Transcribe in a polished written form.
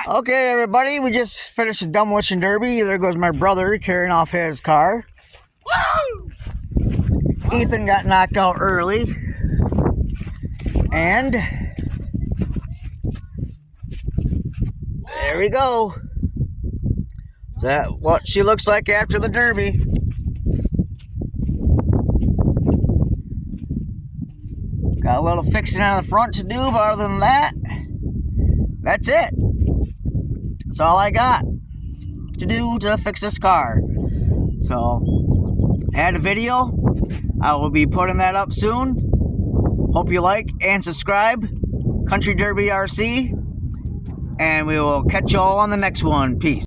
Okay, everybody, we just finished the demolition derby. There goes my brother carrying off his car. Ethan got knocked out early. And there we go. Is that what she looks like after the derby? Got a little fixing on the front to do, but other than that, that's it. That's all I got to do to fix this car. So, I had a video. I will be putting that up soon. Hope you like and subscribe. Country Derby RC. And we will catch you all on the next one. Peace.